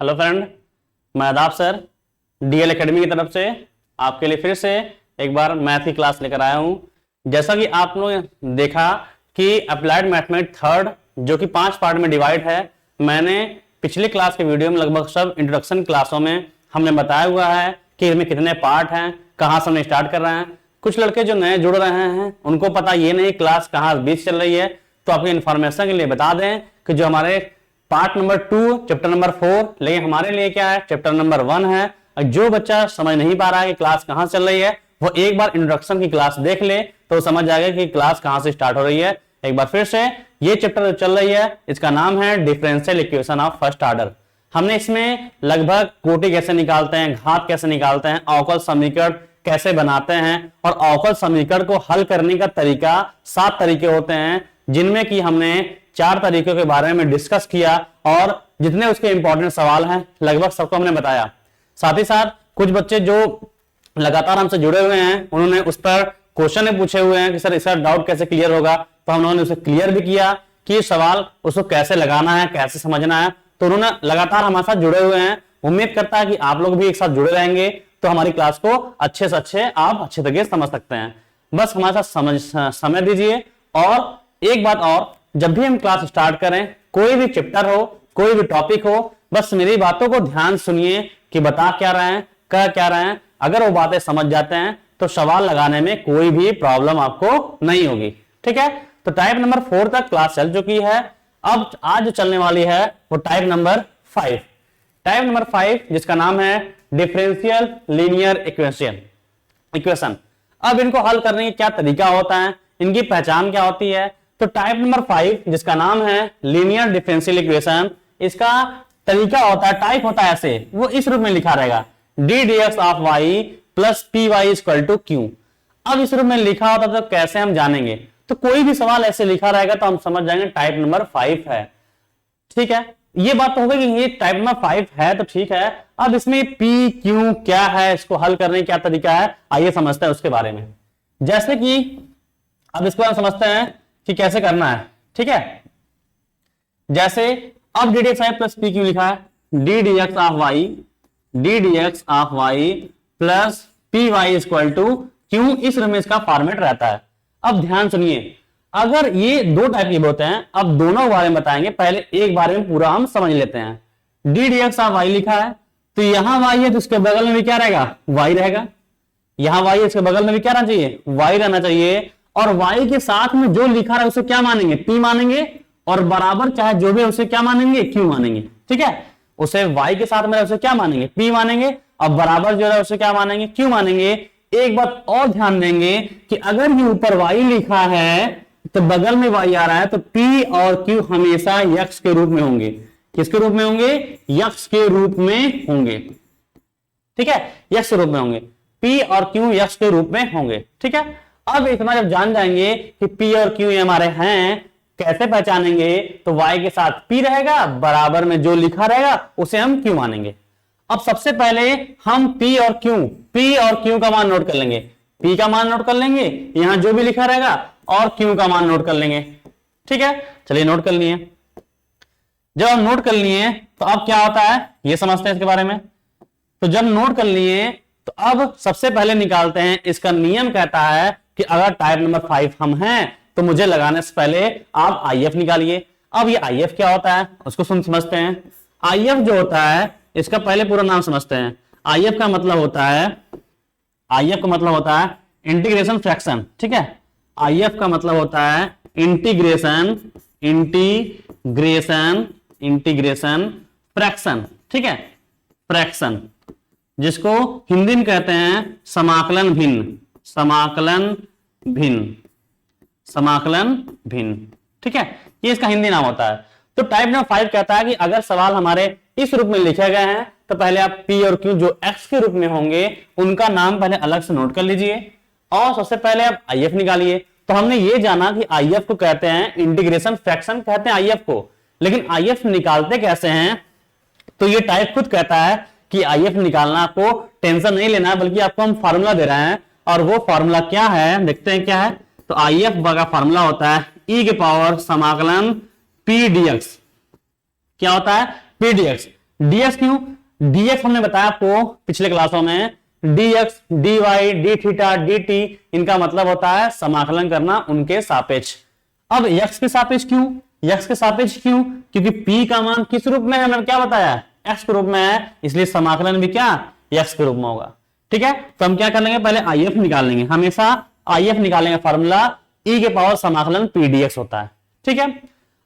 Hello friend, मैं आदाब sir DL academy की तरफ से आपके लिए फिर से एक बार मैथ की क्लास लेकर आया हूं। जैसा कि आप लोग देखा कि अप्लाइड मैथमेटिक्स थर्ड जो कि 5 पार्ट में डिवाइड है, मैंने पिछली क्लास के वीडियो में लगभग सब इंट्रोडक्शन क्लासों में हमने बताया हुआ है कि इसमें कितने पार्ट हैं, कहाँ से हम स्टार्ट कर रहे हैं। कुछ लड़के जो नए जुड़ रहे हैं उनको पता ये नहीं क्लास कहाँ बीच चल रही है, तो आपकी इंफॉर्मेशन के लिए बता दें कि जो हमारे पार्ट नंबर 2 चैप्टर नंबर 4, लेकिन हमारे लिए क्या है चैप्टर नंबर 1 है। जो बच्चा समझ नहीं पा रहा है कि क्लास कहां चल रही है, वो एक बार इंट्रोडक्शन की क्लास देख ले तो समझ जाएगा कि क्लास कहां से स्टार्ट हो रही है। एक बार फिर से ये चैप्टर चल रही है, इसका नाम है differential equation of first order. हमने इसमें लगभग कोटि कैसे निकालते हैं, घात कैसे निकालते हैं, अवकल समीकरण कैसे बनाते हैं और अवकल समीकरण को हल करने का तरीका 7 तरीके होते हैं, जिनमें कि हमने 4 तरीकों के बारे में डिस्कस किया और जितने उसके इंपॉर्टेंट सवाल हैं लगभग सबको हमने बताया। साथ ही साथ कुछ बच्चे जो लगातार हमसे जुड़े हुए हैं उन्होंने उस पर क्वेश्चन पूछे हुए हैं कि सर इसका डाउट कैसे क्लियर होगा, तो हम लोगों ने उसे क्लियर भी किया कि सवाल उसको कैसे लगाना है, कैसे समझना है। तो उन्होंने लगातार हमारे साथ जुड़े हुए हैं। उम्मीद करता है कि आप लोग भी एक साथ जुड़े रहेंगे तो हमारी क्लास को अच्छे से अच्छे आप अच्छे तरीके से समझ सकते हैं। बस हमारे साथ समय दीजिए। और एक बात और, जब भी हम क्लास स्टार्ट करें, कोई भी चैप्टर हो, कोई भी टॉपिक हो, बस मेरी बातों को ध्यान सुनिए कि बता क्या रहे हैं, कह क्या रहे हैं। अगर वो बातें समझ जाते हैं तो सवाल लगाने में कोई भी प्रॉब्लम आपको नहीं होगी। ठीक है, तो टाइप नंबर 4 तक क्लास चल चुकी है। अब आज जो चलने वाली है वो टाइप नंबर 5। टाइप नंबर 5 जिसका नाम है डिफरेंशियल लीनियर इक्वेशन। अब इनको हल करने का क्या तरीका होता है, इनकी पहचान क्या होती है। तो टाइप नंबर 5 जिसका नाम है लीनियर डिफरेंशियल इक्वेशन, इसका तरीका होता है, टाइप होता है ऐसे, वो इस रूप में लिखा रहेगा d dx of y plus p y equal to q. अब इस रूप में लिखा होता तो कैसे हम जानेंगे, तो कोई भी सवाल ऐसे लिखा रहेगा तो हम समझ जाएंगे टाइप नंबर 5 है। ठीक है, ये बात तो होगी कि ये टाइप नंबर 5 है तो ठीक है। अब इसमें पी क्यू क्या है, इसको हल करने का क्या तरीका है, आइए समझते हैं उसके बारे में। जैसे कि अब इसको हम समझते हैं कि कैसे करना है। ठीक है, जैसे अब d dx plus p q लिखा है, d dx of y plus p y equal to q, इस रूप में इसका फॉर्मेट रहता है। अब ध्यान सुनिए, अगर ये 2 टाइप के होते हैं, अब दोनों बारे में बताएंगे, पहले एक बारे में पूरा हम समझ लेते हैं। डी dx ऑफ वाई लिखा है तो यहां वाई है तो इसके बगल में भी क्या रहेगा, वाई रहेगा। यहां वाई है, इसके बगल में भी क्या रहना चाहिए, वाई रहना चाहिए। और y के साथ में जो लिखा रहा है उसे क्या मानेंगे, p मानेंगे, और बराबर चाहे जो भी है उसे क्या मानेंगे, q मानेंगे। ठीक है, उसे y के साथ में उसे क्या मानेंगे, p मानेंगे, और बराबर जो है उसे क्या मानेंगे, q मानेंगे। एक बात और ध्यान देंगे कि अगर ये ऊपर y लिखा है तो बगल में y आ रहा है, तो p और q हमेशा x के रूप में होंगे। किसके रूप में होंगे, x के रूप में होंगे। ठीक है, x के रूप में होंगे, p और q x के रूप में होंगे। ठीक है, अब इतना जब जान जाएंगे कि P और Q हमारे हैं, कैसे पहचानेंगे, तो Y के साथ P रहेगा, बराबर में जो लिखा रहेगा उसे हम Q मानेंगे। अब सबसे पहले हम P और Q का मान नोट कर लेंगे। P का मान नोट कर लेंगे, यहां जो भी लिखा रहेगा, और Q का मान नोट कर लेंगे। ठीक है, चलिए नोट कर लिए। जब हम नोट कर लिए तो अब क्या होता है ये समझते हैं इसके बारे में। तो जब नोट कर लिए तो अब सबसे पहले निकालते हैं, इसका नियम कहता है कि अगर टाइप नंबर 5 हम हैं तो मुझे लगाने से पहले आप IF निकालिए। अब ये IF क्या होता है उसको समझते हैं। IF जो होता है इसका पहले पूरा नाम समझते हैं। IF का मतलब होता है इंटीग्रेशन फ्रैक्शन। ठीक है, IF का मतलब होता है इंटीग्रेशन फ्रैक्शन। ठीक है, फ्रैक्शन जिसको हिंदी में कहते हैं समाकलन भिन्न। ठीक है, ये इसका हिंदी नाम होता है। तो टाइप नंबर 5 कहता है कि अगर सवाल हमारे इस रूप में लिखे गए हैं तो पहले आप P और Q जो x के रूप में होंगे उनका नाम पहले अलग से नोट कर लीजिए, और सबसे पहले आप IF निकालिए। तो हमने ये जाना कि IF को कहते हैं इंटीग्रेशन फ्रैक्शन कहते हैं IF को, लेकिन IF निकालते कैसे हैं, तो ये टाइप खुद कहता है कि IF निकालना आपको टेंशन नहीं लेना है, बल्कि आपको हम फार्मूला दे रहे हैं। और वो फार्मूला क्या है देखते हैं क्या है। तो IF का फार्मूला होता है e के पावर समाकलन p dx। क्या होता है, p dx। dx क्यों? dx हमने बताया आपको पिछले क्लासों में, dx, dy, d theta, dt इनका मतलब होता है समाकलन करना उनके सापेक्ष। अब x के सापेक्ष क्यों? x के सापेक्ष क्यों? क्योंकि p का मान किस रूप में है, मैंने क्या बताया, x के रूप में है, इसलिए समाकलन भी क्या, x के रूप में होगा। ठीक है, तो हम क्या कर लेंगे, पहले IF निकाल लेंगे, हमेशा IF निकालेंगे, फॉर्मूला e के पावर समाकलन p dx होता है। ठीक है,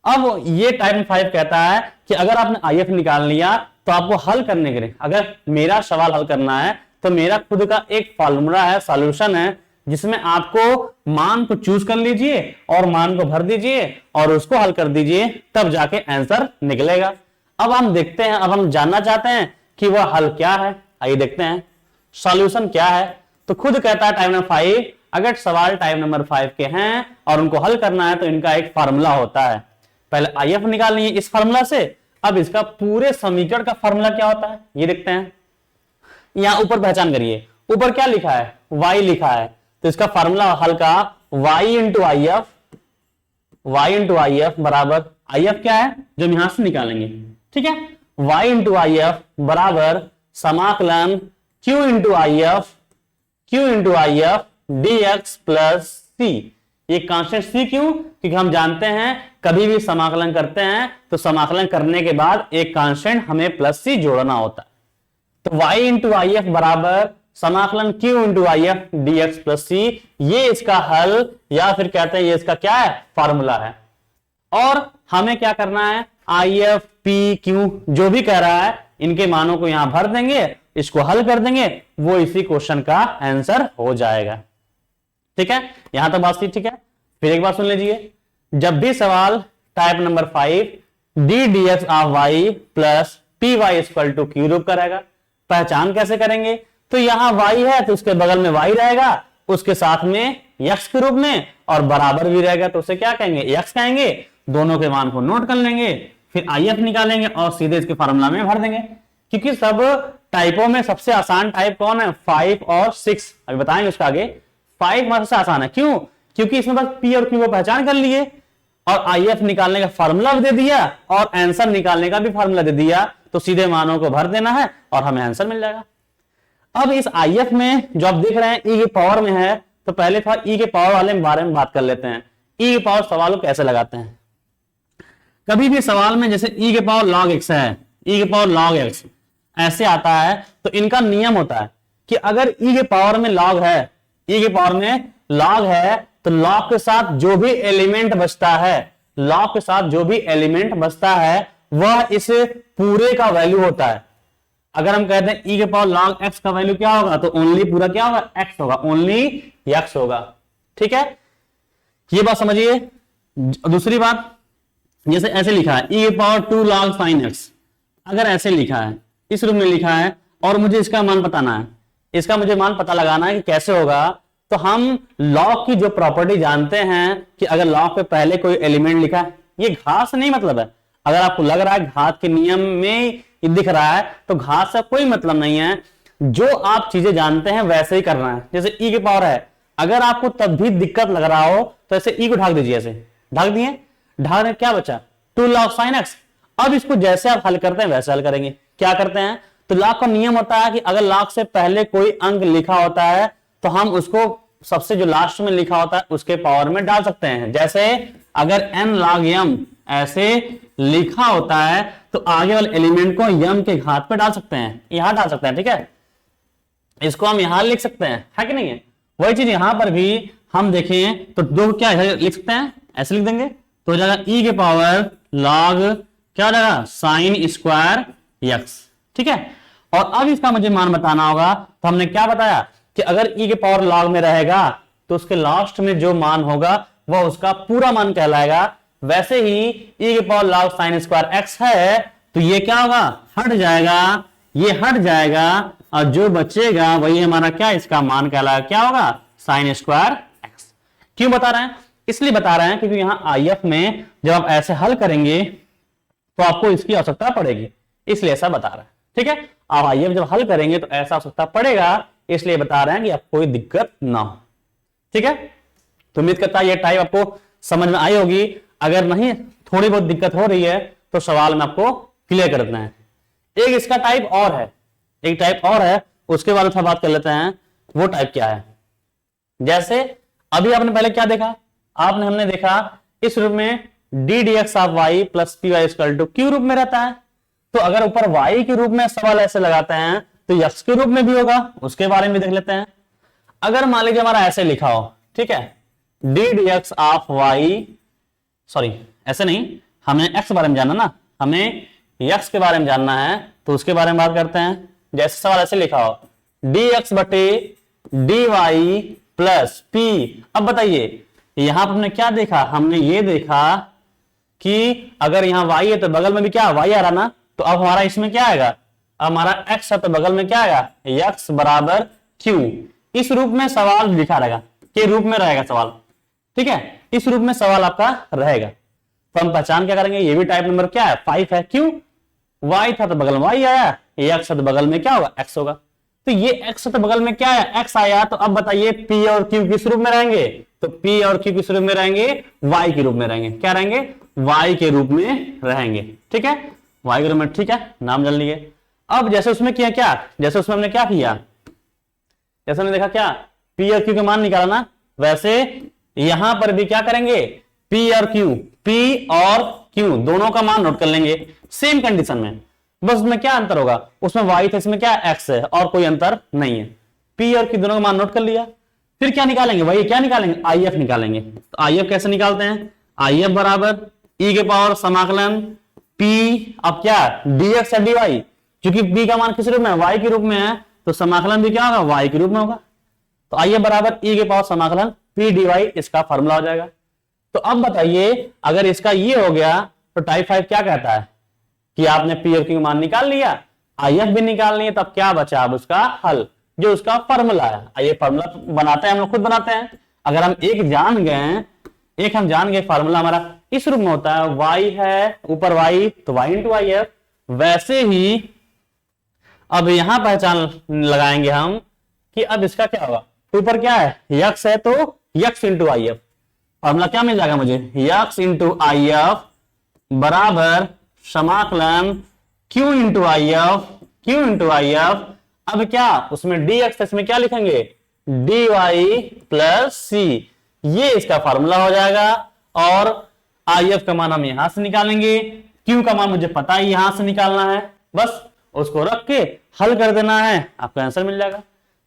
अब ये टाइप 5 कहता है कि अगर आपने IF निकाल लिया तो आपको हल करने के लिए, अगर मेरा सवाल हल करना है तो मेरा खुद का एक फॉर्मूला है, सॉल्यूशन है, जिसमें आपको मान को चूज कर लीजिए और मान को भर दीजिए और उसको हल कर दीजिए, तब जाके आंसर निकलेगा। अब हम देखते हैं, अब हम जानना चाहते हैं कि वह हल क्या है, आइए देखते हैं सॉल्यूशन क्या है। तो खुद कहता है टाइप नंबर 5, अगर सवाल टाइप नंबर 5 के हैं और उनको हल करना है तो इनका एक फार्मूला होता है। पहले IF निकालनी है इस फार्मूला से, अब इसका पूरे समीकरण का फार्मूला क्या होता है ये देखते हैं। यहां ऊपर पहचान करिए, ऊपर क्या लिखा है, y लिखा है, तो इसका फार्मूला हल का y इंटू आई एफ बराबर, IF क्या है जो हम यहां से निकालेंगे, ठीक है, y इंटू आई एफ बराबर समाकलन q into I F dx plus c। ये कांस्टेंट c क्यों? क्योंकि हम जानते हैं कभी भी समाकलन करते हैं तो समाकलन करने के बाद एक कांस्टेंट हमें प्लस c जोड़ना होता है। तो y इंटू आई एफ बराबर समाकलन q into I F dx plus c, ये इसका हल या फिर कहते हैं ये इसका क्या है, फार्मूला है। और हमें क्या करना है, IF P Q जो भी कह रहा है इनके मानों को यहां भर देंगे, इसको हल कर देंगे, वो इसी क्वेश्चन का आंसर हो जाएगा। ठीक है, यहां तक बात ठीक है। फिर एक बात सुन लीजिए, जब भी सवाल type number 5 d dx of y plus p y equal to q रूप करेगा, पहचान कैसे करेंगे, तो यहां y है तो उसके बगल में y रहेगा, उसके साथ में x के रूप में और बराबर भी रहेगा तो उसे क्या कहेंगे, x कहेंगे। दोनों के मान को नोट कर लेंगे, फिर IF निकालेंगे और सीधे इसके फार्मूला में भर देंगे। क्योंकि सब टाइपों में सबसे आसान टाइप कौन है, 5 और 6, अभी बताएंगे उसका आगे। 5 सबसे आसान है, क्यों? क्योंकि इसमें बस P और Q को पहचान कर लिए और IF निकालने का फार्मूला भी दे दिया और आंसर निकालने का भी फार्मूला दे दिया, तो सीधे मानों को भर देना है और हमें आंसर मिल जाएगा। अब इस IF में जो आप देख रहे हैं e के पावर में है, तो पहले थोड़ा e के पावर वाले बारे में बात कर लेते हैं। e के पावर सवाल को कैसे लगाते हैं, कभी भी सवाल में जैसे e के पावर log x है, e के पावर log x ऐसे आता है, तो इनका नियम होता है कि अगर e के पावर में log है, e के पावर में log है, तो log के साथ जो भी एलिमेंट बचता है, log के साथ जो भी एलिमेंट बचता है वह इस पूरे का वैल्यू होता है। अगर हम कहते हैं e के पावर log x का वैल्यू क्या होगा, तो ओनली पूरा क्या होगा, x होगा, ओनली x होगा। ठीक है, ये बात समझिए। दूसरी बात, जैसे ऐसे लिखा है e के पावर 2 log sin x, अगर ऐसे लिखा है, इस रूप में लिखा है और मुझे इसका मान बताना है, इसका मुझे मान पता लगाना है कि कैसे होगा, तो हम log की जो प्रॉपर्टी जानते हैं कि अगर log पे पहले कोई एलिमेंट लिखा है, ये घात से नहीं मतलब है। अगर आपको लग रहा है घात के नियम में ये दिख रहा है, तो घात से कोई मतलब नहीं है, जो आप चीजें जानते हैं वैसे ही करना है। जैसे e के पावर है, अगर आपको तब भी दिक्कत लग रहा हो तो ऐसे e को ढाक दीजिए, ऐसे ढाक दिए, ढाकने क्या बचा, 2 log sin x। अब इसको जैसे आप हल करते हैं वैसे हल करेंगे। क्या करते हैं, तो log का नियम होता है कि अगर log से पहले कोई अंक लिखा होता है तो हम उसको सबसे जो लास्ट में लिखा होता है उसके पावर में डाल सकते हैं। जैसे अगर n log m ऐसे लिखा होता है तो आगे वाले एलिमेंट को m के घात पे डाल सकते हैं, यहां डाल सकते हैं। ठीक है, इसको हम यहां लिख सकते हैं, है कि नहीं है। वही चीज यहां पर भी हम देखें तो दो क्या लिख सकते हैं, ऐसे लिख देंगे तो हो जाएगा e के पावर log क्या हो जाएगा, साइन स्क्वायर x। ठीक है, और अब इसका मुझे मान बताना होगा, तो हमने क्या बताया कि अगर e के पावर log में रहेगा तो उसके लास्ट में जो मान होगा वह उसका पूरा मान कहलाएगा। वैसे ही e के power log sine square x है, तो ये क्या होगा, हट जाएगा, ये हट जाएगा और जो बचेगा वही हमारा क्या, इसका मान कहलाएगा, क्या होगा, साइन स्क्वायर x। क्यों बता रहे हैं, इसलिए बता रहे हैं क्योंकि यहां IF में जब आप ऐसे हल करेंगे तो आपको इसकी आवश्यकता पड़ेगी, इसलिए ऐसा बता रहे हैं। ठीक है, आप IF जब हल करेंगे तो ऐसा आवश्यकता पड़ेगा, इसलिए बता रहे हैं कि आपको कोई दिक्कत ना हो। ठीक है, तो उम्मीद करता है ये टाइप आपको समझ में आई होगी। अगर नहीं थोड़ी बहुत दिक्कत हो रही है तो सवाल में आपको क्लियर कर देना है। एक इसका टाइप और है, एक टाइप और है, उसके बारे में बात कर लेते हैं। वो टाइप क्या है? जैसे अभी आपने पहले क्या देखा, हमने देखा इस रूप में d D x of y plus p y equal to q रूप में रहता है। तो अगर ऊपर वाई के रूप में सवाल ऐसे लगाते हैं तो यक्स के रूप में भी होगा, उसके बारे में देख लेते हैं। अगर मान लीजिए हमारा ऐसे लिखा हो, ठीक है, d D x of y, sorry ऐसे नहीं, हमें एक्स के बारे में जानना ना, हमें यक्स के बारे में जानना है, तो उसके बारे में बात करते हैं। जैसे सवाल ऐसे लिखा हो डी एक्स बटे डी वाई प्लस पी। अब बताइए यहां पर हमने क्या देखा, हमने ये देखा कि अगर यहां y है तो बगल में भी क्या y आ रहा ना, तो अब हमारा इसमें क्या आएगा, अब हमारा x है तो बगल में क्या आएगा, x बराबर q। इस रूप में सवाल लिखा रहेगा, के रूप में रहेगा सवाल, ठीक है, इस रूप में सवाल आपका रहेगा। तो हम पहचान क्या करेंगे, ये भी टाइप नंबर क्या है, 5 है। क्यों, y था तो बगल में y आया, x है तो बगल में क्या होगा, x होगा। तो ये x है तो बगल में क्या है, x आया। तो अब बताइए p और q किस रूप में रहेंगे, तो p और q किस रूप में रहेंगे, y के रूप में रहेंगे। क्या रहेंगे, y के रूप में रहेंगे, ठीक है, y के रूप में, ठीक है, नाम जान लिए। अब जैसे उसमें किया क्या, जैसे उसमें हमने क्या किया, जैसे हमने देखा क्या, p और q के मान निकाला ना, वैसे यहां पर भी क्या करेंगे, p और q दोनों का मान नोट कर लेंगे सेम कंडीशन में। बस उसमें क्या अंतर होगा, उसमें y था, इसमें क्या x है, और कोई अंतर नहीं है। p और q दोनों का मान नोट कर लिया। फिर क्या निकालेंगे, वही क्या निकालेंगे, IF निकालेंगे। तो IF कैसे निकालते हैं, IF बराबर e के पावर समाकलन p, अब क्या dx या dy, क्योंकि p का मान किस रूप में है, y के रूप में है, तो समाकलन भी क्या होगा, y के रूप में होगा। तो IF बराबर e के पावर समाकलन p dy, इसका फॉर्मूला हो जाएगा। तो अब बताइए अगर इसका ये हो गया तो टाइप 5 क्या कहता है कि आपने पी और क्यू मान निकाल लिया, IF भी निकाल लिया, तब क्या बचा, अब उसका हल, जो उसका फॉर्मूला है। आइए फॉर्मूला बनाते हैं, हम लोग खुद बनाते हैं। अगर हम एक जान गए, एक हम जान गए फॉर्मूला हमारा इस रूप में होता है, y है ऊपर y, तो y इंटू IF। वैसे ही अब यहां पहचान लगाएंगे हम कि अब इसका क्या होगा, ऊपर क्या है, x है तो x इंटू IF। फॉर्मूला क्या मिल जाएगा मुझे, x इंटू IF बराबर समाकलन q इंटू IF। अब क्या उसमें dx, इसमें क्या लिखेंगे, dy प्लस c, ये इसका फॉर्मूला हो जाएगा। और IF का मान हम यहां से निकालेंगे, q का मान मुझे पता है यहां से निकालना है, बस उसको रख के हल कर देना है, आपका आंसर मिल जाएगा।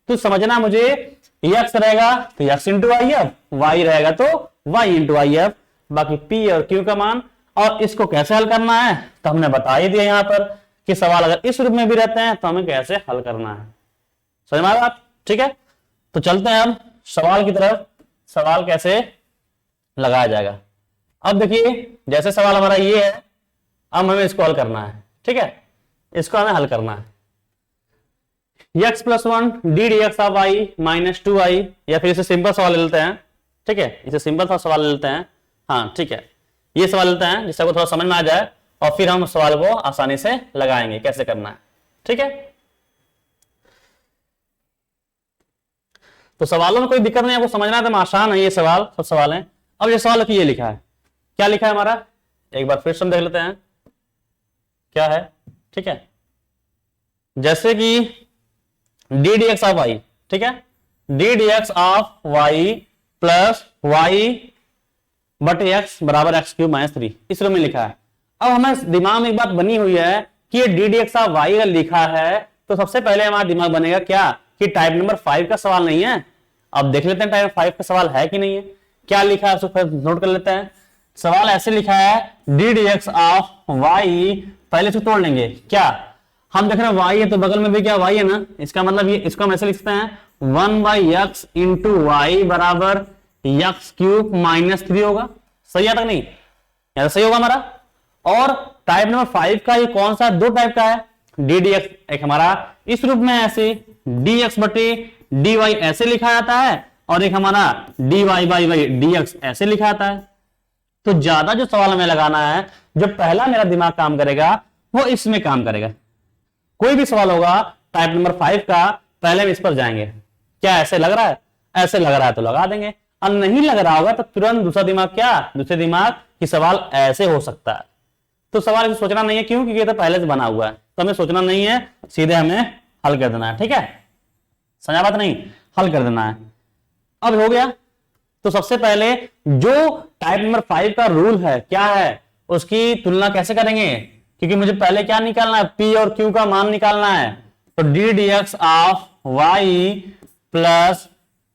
तो समझना मुझे, x रहेगा तो x इंटू IF, y रहेगा तो y इंटू IF, बाकी p और q का मान। और इसको कैसे हल करना है तो हमने बता ही दिया यहां पर कि सवाल अगर इस रूप में भी रहते हैं तो हमें कैसे हल करना है। समझ में आ रहा आप, ठीक है। तो चलते हैं हम सवाल की तरफ, सवाल कैसे लगाया जाएगा। अब देखिए जैसे सवाल हमारा ये है, अब हमें इसको हल करना है, ठीक है, इसको हमें हल करना है। x plus 1 D D x of y minus 2i, या फिर इसे सिंपल सवाल ले लेते हैं, ठीक है, इसे सिंपल सा सवाल ले लेते हैं, हाँ ठीक है, ये सवाल लेते हैं जिससे आपको थोड़ा समझ में आ जाए, और फिर हम सवाल को आसानी से लगाएंगे कैसे करना है, ठीक है। तो सवालों में कोई दिक्कत नहीं, आपको समझना है तो आसान है, ये सवाल सब सवाल हैं। अब ये सवाल ये लिखा है, क्या लिखा है हमारा, एक बार फिर से हम देख लेते हैं क्या है, ठीक है। जैसे कि d D x of y, ठीक है, d D x of y plus y बटे एक्स बराबर एक्स क्यूब माइनस 3, इस रूप में लिखा है। अब हमें दिमाग में एक बात बनी हुई है कि ये d D x of y अगर लिखा है तो सबसे पहले हमारा दिमाग बनेगा क्या कि टाइप नंबर 5 का सवाल नहीं है। अब देख लेते हैं टाइप 5 का सवाल है कि नहीं है, क्या लिखा है उसको नोट कर लेते हैं। सवाल ऐसे लिखा है d D x of y, पहले इसको तोड़ लेंगे, क्या हम देख रहे हैं y है तो बगल में भी क्या y है ना, इसका मतलब ये, इसको हम ऐसे लिख सकते हैं 1 बाई एक्स इंटू वाई बराबर एक्स क्यूब माइनस 3 होगा। सही है तक नहीं, ऐसा सही होगा हमारा। और टाइप नंबर 5 का ये कौन सा, दो टाइप का है, डी डी एक्स एक हमारा इस रूप में ऐसे डी एक्स बटे डी वाई ऐसे लिखा जाता है, और एक हमारा D Y by Y D X ऐसे लिखा जाता है। तो ज्यादा जो सवाल हमें लगाना है, जो पहला मेरा दिमाग काम करेगा वो इसमें काम करेगा। कोई भी सवाल होगा टाइप नंबर 5 का, पहले हम इस पर जाएंगे, क्या ऐसे लग रहा है, ऐसे लग रहा है तो लगा देंगे, और नहीं लग रहा होगा तो तुरंत दूसरा दिमाग क्या, दूसरे दिमाग की सवाल ऐसे हो सकता है। तो सवाल सोचना नहीं है, क्यों, क्योंकि ये तो पहले से बना हुआ है। तो हमें सोचना नहीं है, सीधे हमें हल कर देना है। ठीक है, समझा बात नहीं, हल कर देना है। अब हो गया, तो सबसे पहले जो टाइप नंबर 5 का रूल है क्या है, उसकी तुलना कैसे करेंगे, क्योंकि मुझे पहले क्या निकालना है, P और Q का मान निकालना है। तो d D x of y plus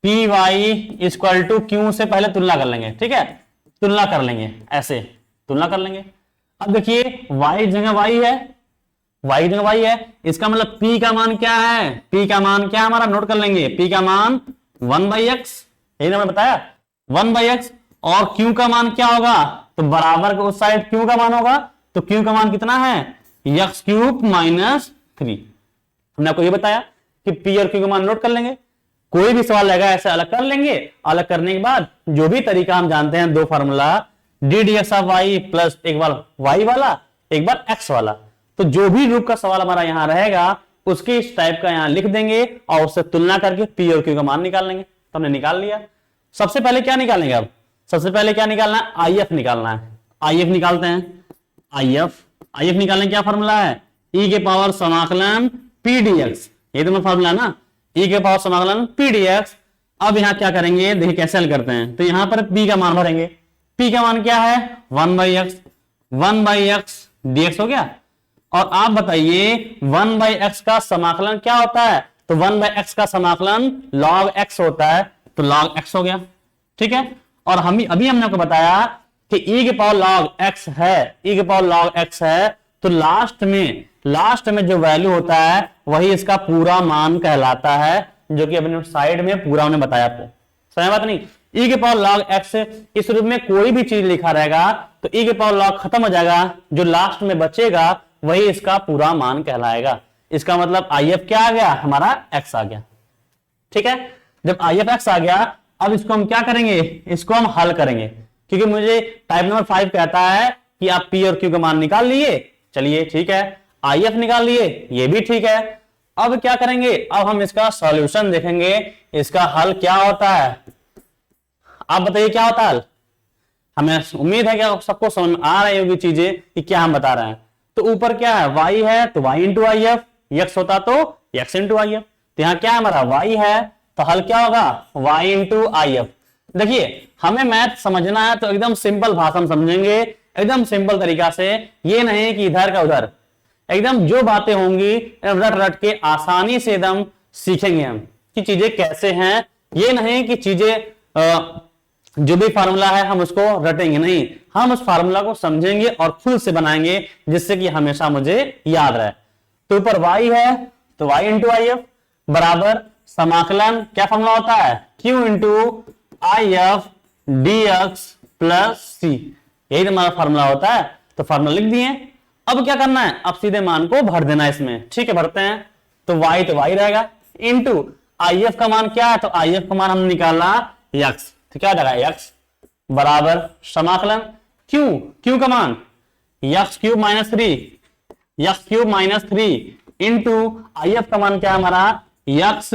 p y equal to q से पहले तुलना कर लेंगे। ठीक है, तुलना कर लेंगे, ऐसे तुलना कर लेंगे। अब देखिए y जगह y है, y जगह y है, इसका मतलब p का मान क्या है, p का मान क्या है हमारा, नोट कर लेंगे, p का मान 1/x, यही ना मैंने बताया 1/x। और q का मान क्या होगा, तो बराबर के उस साइड q का मान होगा, तो q का मान कितना है, x³ - 3। हमने आपको ये बताया कि p और q का मान नोट कर लेंगे, कोई भी सवाल रहेगा ऐसे अलग कर लेंगे। अलग करने के बाद जो भी तरीका हम जानते हैं, दो formula d D x of y plus एक बार वाई वाला एक बार एक्स वाला, तो जो भी रूप का सवाल हमारा यहां रहेगा उसके इस टाइप का यहां लिख देंगे और उससे तुलना करके पी और क्यू का मान निकाल लेंगे। तो हमने निकाल लिया। सबसे पहले क्या निकालेंगे, अब सबसे पहले क्या निकालना है, आई एफ निकालना है। आई एफ निकालते हैं, आई एफ निकालने क्या फॉर्मूला है, ई के पावर समाकलन पी डी एक्स, ये तो फॉर्मूला है ना, ई के पावर समाकलन पी डी एक्स। अब यहां क्या करेंगे, देखिए कैसे हल करते हैं, तो यहां पर पी का मान भरेंगे, पी का मान क्या है 1/x dx हो गया। और आप बताइए 1/x का समाकलन क्या होता है, तो 1/x का समाकलन log x होता है, तो log x हो गया। ठीक है, और हम अभी हमने आपको बताया कि e के पावर log x है, e के पावर log x है, तो लास्ट में जो वैल्यू होता है वही इसका पूरा मान कहलाता है, जो कि अपने साइड में पूरा उन्हें बताया आपको। समझ बात नहीं, e के पावर log x इस रूप में कोई भी चीज लिखा रहेगा तो e के पावर log खत्म हो जाएगा, जो लास्ट में बचेगा वही इसका पूरा मान कहलाएगा। इसका मतलब IF क्या आ गया, हमारा x आ गया। ठीक है, जब IF x आ गया, अब इसको हम क्या करेंगे, इसको हम हल करेंगे, क्योंकि मुझे टाइप नंबर 5 कहता है कि आप P और Q का मान निकाल लिए, चलिए ठीक है, IF निकाल लिए, ये भी ठीक है। अब क्या करेंगे, अब हम इसका सॉल्यूशन देखेंगे, इसका हल क्या होता है। आप बताइए क्या होता है, हमें उम्मीद है कि आप सबको समझ में आ रही होगी चीजें कि क्या हम बता रहे हैं। तो ऊपर क्या है, y है तो y into I F, x होता तो x इंटू आई एफ, तो यहां क्या है हमारा y है, तो हल क्या होगा y इंटू आई एफ। देखिए हमें मैथ समझना है तो एकदम सिंपल भाषा में समझेंगे, एकदम सिंपल तरीका से, ये नहीं कि इधर का उधर, एकदम जो बातें होंगी रट रट के आसानी से एकदम सीखेंगे हम कि चीजें कैसे हैं। ये नहीं कि चीजें जो भी फार्मूला है हम उसको रटेंगे, नहीं, हम उस फार्मूला को समझेंगे और खुद से बनाएंगे, जिससे कि हमेशा मुझे याद रहे। तो ऊपर y है तो y इंटू आई एफ बराबर समाकलन क्या फार्मूला होता है, q into I F D X plus C, यही तो हमारा फार्मूला होता है। तो फार्मूला लिख दिए। अब क्या करना है, अब सीधे मान को भर देना है इसमें। ठीक है, भरते हैं, तो y रहेगा इंटू आई एफ का मान क्या है, तो आई एफ का मान हमने निकाला x, तो क्या जाएगा x बराबर समाकलन q का मान x³ -3 इंटू आई एफ का मान क्या है हमारा x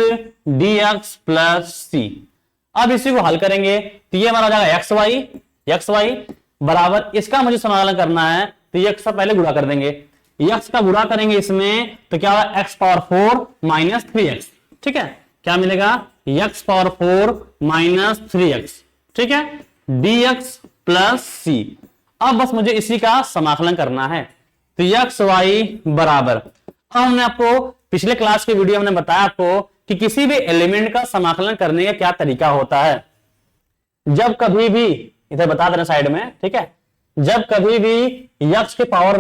dx प्लस सी। अब इसी को हल करेंगे तो ये हमारा हो जाएगा xy बराबर, इसका मुझे समाकलन करना है तो x से पहले गुणा कर देंगे, x का गुणा करेंगे इसमें तो क्या होगा x⁴ - 3x। ठीक है, क्या मिलेगा x⁴ - 3x। ठीक है, dx प्लस सी। अब बस मुझे इसी का समाकलन करना है, तो xy बराबर, अब हमने आपको पिछले क्लास के वीडियो में बताया आपको कि किसी भी एलिमेंट का समाकलन करने का क्या तरीका होता है। जब कभी भी, इधर बता देना साइड में, ठीक है, जब कभी भी x के पावर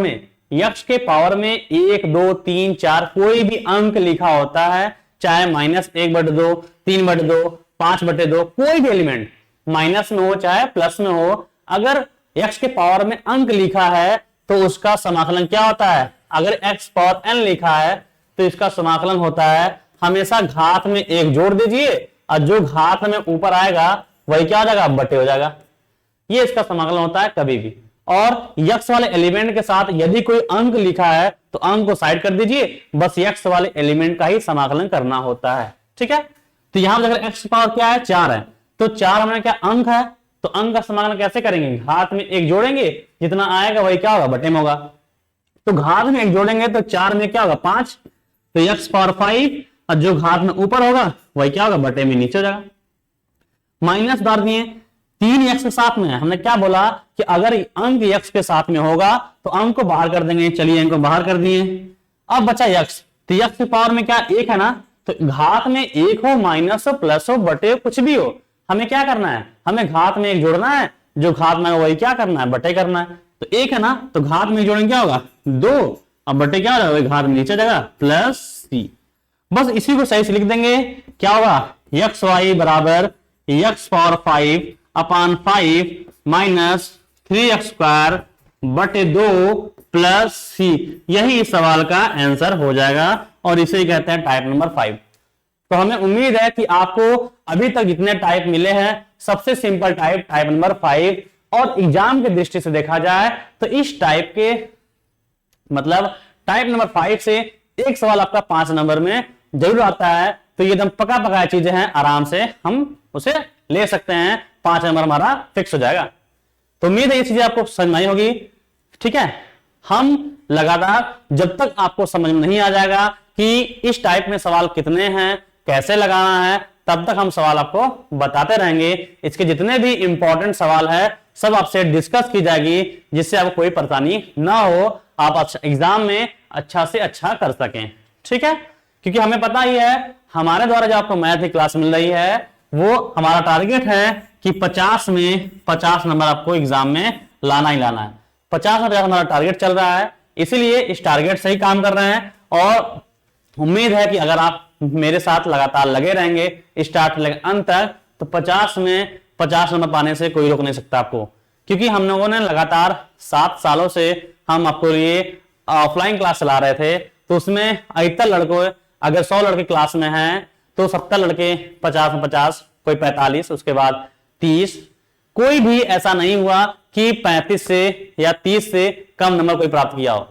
में 1 2 3 4 कोई भी अंक लिखा होता है, चाहे -1/2 3/2 5/2, कोई भी एलिमेंट माइनस में हो चाहे प्लस में हो, अगर x के पावर में अंक लिखा है तो उसका समाकलन क्या होता है, अगर x पावर n लिखा है तो इसका समाकलन होता है हमेशा घात में 1 जोड़ दीजिए और जो घात में ऊपर आएगा वही क्या हो जाएगा, बटे हो जाएगा। ये इसका समाकलन होता है कभी भी। और x वाले एलिमेंट के साथ यदि कोई अंक लिखा है तो अंक को साइड कर दीजिए, बस x वाले एलिमेंट का ही समाकलन करना होता है। ठीक है, तो यहां पर अगर x पावर क्या है 4 है, तो 4 हमारे क्या अंक है, तो अंक का समाकलन कैसे करेंगे, घात में 1 जोड़ेंगे, जितना आएगा वही क्या होगा, बटे में होगा। तो घात में एक जोड़ेंगे तो 4 में क्या होगा 5, तो x पावर 5 और जो घात में ऊपर होगा वही क्या होगा बटे में नीचे हो जाएगा। माइनस डाल दिए, 3x के साथ में हमने क्या बोला कि अगर अंक x के साथ में होगा तो अंक को बाहर कर देंगे, चलिए अंक को बाहर कर दिए। अब बचा x, तो x की पावर में क्या 1 है ना, तो घात में 1 हो, माइनस हो, प्लस हो, बटे कुछ भी हो, हमें क्या करना है, हमें घात में 1 जोड़ना है, जो घात में वही क्या करना है बटे करना है। तो 1 है ना, तो घात में जोड़ेंगे क्या होगा 2, अब बटे क्या हो जाएगा घात में नीचे जाएगा प्लस c। बस इसी को सही से लिख देंगे, क्या होगा एक्स वाई बराबर एक्स पावर 5 अपान 5 माइनस 3x स्क्वायर बटे 2 प्लस सी। यही इस सवाल का आंसर हो जाएगा और इसे ही कहते हैं टाइप नंबर 5। तो हमें उम्मीद है कि आपको अभी तक जितने टाइप मिले हैं सबसे सिंपल टाइप टाइप नंबर 5, और एग्जाम की दृष्टि से देखा जाए तो इस टाइप के मतलब टाइप नंबर 5 से एक सवाल आपका 5 नंबर में जरूर आता है। तो ये एकदम पका पकाया चीजें हैं, आराम से हम उसे ले सकते हैं, 5 नंबर हमारा फिक्स हो जाएगा। तो उम्मीद है ये चीजें आपको समझ में आई होगी। ठीक है, हम लगातार जब तक आपको समझ में नहीं आ जाएगा कि इस टाइप में सवाल कितने हैं, कैसे लगाना है, तब तक हम सवाल आपको बताते रहेंगे। इसके जितने भी इंपॉर्टेंट सवाल है सब आपसे डिस्कस की जाएगी, जिससे आपको कोई परेशानी ना हो, आप एग्जाम में अच्छा से अच्छा कर सकें। ठीक है, क्योंकि हमें पता ही है हमारे द्वारा जो आपको मैथ की क्लास मिल रही है वो हमारा टारगेट है कि 50 में 50 नंबर आपको एग्जाम में लाना ही लाना है। 50 में 50 हमारा टारगेट चल रहा है, इसीलिए इस टारगेट से ही काम कर रहे हैं। और उम्मीद है कि अगर आप मेरे साथ लगातार लगे रहेंगे स्टार्ट से लेकर अंत तक, तो 50 में 50 नंबर पाने से कोई रोक नहीं सकता आपको, क्योंकि हम लोगों ने लगातार 7 सालों से हम आपको ये ऑफलाइन क्लास चला रहे थे। तो उसमें अधिकतर लड़कों, अगर 100 लड़के क्लास में हैं तो 70 लड़के 50 में 50, कोई 45, उसके बाद 30, कोई भी ऐसा नहीं हुआ कि 35 से या 30 से कम नंबर कोई प्राप्त किया हो।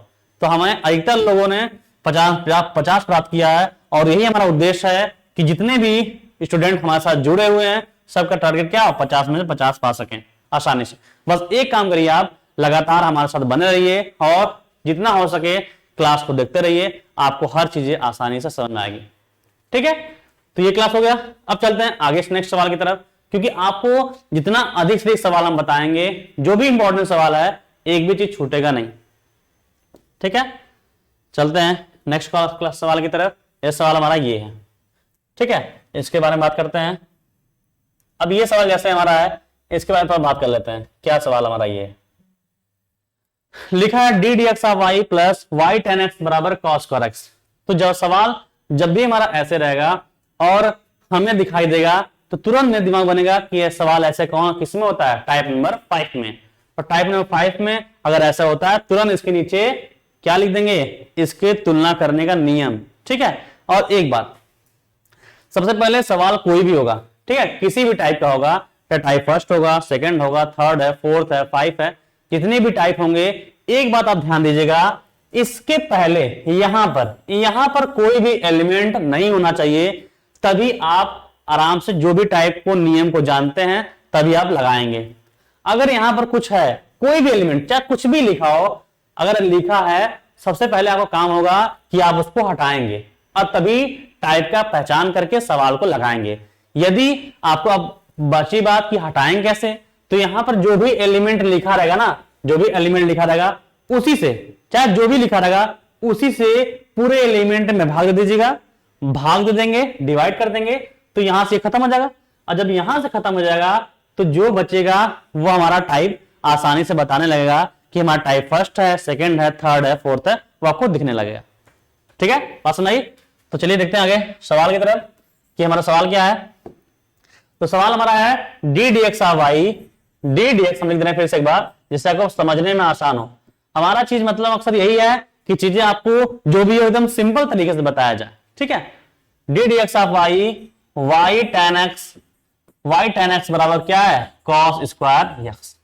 तो हमें अधिकतर लोगों ने 50 प्राप्त किया है, और यही हमारा उद्देश्य है कि जितने भी स्टूडेंट हमारे साथ जुड़े हुए हैं सबका टारगेट क्या हो 50 में से 50 पा सकें आसानी से। बस एक काम करिए, आप लगातार हमारे साथ बने रहिए और जितना हो सके क्लास को देखते रहिए, आपको हर चीजें आसानी से समझ में आएगी। ठीक है, तो ये क्लास हो गया। अब चलते हैं आगे नेक्स्ट सवाल की तरफ, क्योंकि आपको जितना अधिक से अधिक सवाल हम बताएंगे, जो भी इंपॉर्टेंट सवाल है एक भी चीज छूटेगा नहीं। ठीक है, चलते हैं नेक्स्ट क्लास सवाल की तरफ। यह सवाल हमारा ये है। ठीक है, इसके बारे में बात करते हैं। अब ये सवाल जैसे हमारा है इसके बारे में बात कर लेते हैं। क्या सवाल हमारा ये है, लिखा है d D x of y plus y tan x बराबर कॉस स्क्वायर एक्स। तो जब सवाल जब भी हमारा ऐसे रहेगा और हमें दिखाई देगा तो तुरंत मेरे दिमाग बनेगा कि यह सवाल ऐसे कौन किस में होता है, टाइप नंबर 5 में। और टाइप नंबर 5 में अगर ऐसा होता है तुरंत इसके नीचे क्या लिख देंगे, इसके तुलना करने का नियम। ठीक है, और एक बात, सबसे पहले सवाल कोई भी होगा, ठीक है, किसी भी टाइप का होगा, टाइप फर्स्ट होगा, सेकंड होगा, थर्ड है, फोर्थ है, 5 है, जितने भी टाइप होंगे, एक बात आप ध्यान दीजिएगा, इसके पहले यहां पर कोई भी एलिमेंट नहीं होना चाहिए, तभी आप आराम से जो भी टाइप को नियम को जानते हैं तभी आप लगाएंगे। अगर यहां पर कुछ है, कोई भी एलिमेंट चाहे कुछ भी लिखा हो, अगर लिखा है सबसे पहले आपको काम होगा कि आप उसको हटाएंगे और तभी टाइप का पहचान करके सवाल को लगाएंगे। यदि आपको अब बची बात कि हटाएंगे कैसे, तो यहां पर जो भी एलिमेंट लिखा रहेगा ना, जो भी एलिमेंट लिखा रहेगा उसी से, चाहे जो भी लिखा रहेगा उसी से पूरे एलिमेंट में भाग दीजिएगा, भाग दे देंगे, डिवाइड कर देंगे, तो यहां से खत्म हो जाएगा। और जब यहां से खत्म हो जाएगा तो जो बचेगा वो हमारा टाइप आसानी से बताने लगेगा कि हमारा टाइप फर्स्ट है, सेकंड है, थर्ड है, फोर्थ है, वो आपको दिखने लगेगा। ठीक है, बात सुनाई। तो चलिए देखते हैं आगे सवाल की तरफ कि हमारा सवाल क्या है। तो सवाल हमारा है d D x of y, d D x हम लिख दे रहे हैं फिर से एक बार, जिससे आपको समझने में आसान हो। हमारा चीज मतलब अक्सर यही है कि चीजें आपको जो भी एकदम सिंपल तरीके से बताया जाए। ठीक है, d D x of y, y tan x बराबर क्या है, कॉस स्क्वायर एक्स।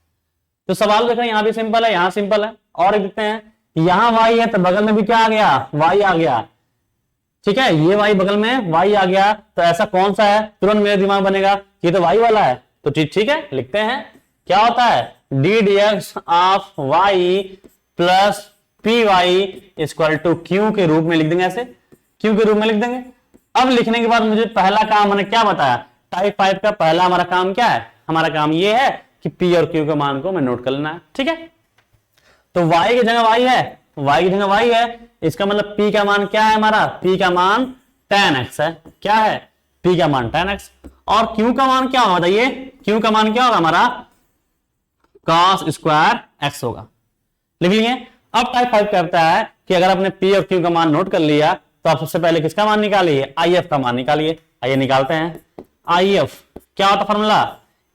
तो सवाल देख रहे हैं, यहां भी सिंपल है, यहां सिंपल है, और एक देखते हैं, यहां वाई है तो बगल में भी क्या आ गया, वाई आ गया। ठीक है, ये वाई बगल में वाई आ गया, तो ऐसा कौन सा है, तुरंत मेरे दिमाग बनेगा ये तो वाई वाला है। तो ठीक है, लिखते हैं क्या होता है, d D x of y plus p y equal to q के रूप में लिख देंगे, ऐसे क्यू के रूप में लिख देंगे। अब लिखने के बाद मुझे पहला काम मैंने क्या बताया, टाइप 5 का पहला हमारा काम क्या है, हमारा काम ये है कि पी और क्यू के मान को मैं नोट कर लेना है, ठीक है। तो y की जगह y है, y की जगह y है, इसका मतलब p का मान क्या है हमारा, p का मान tan x है, क्या है, p का मान tan x। और q का मान क्या होगा बताइए, q का मान क्या होगा हमारा cos स्क्वायर x होगा, लिख लिए। अब टाइप 5 कहता है कि अगर आपने p और q का मान नोट कर लिया तो आप सबसे पहले किसका मान निकालिए, if का मान निकालिए। आइए निकालते हैं। if क्या होता फॉर्मूला,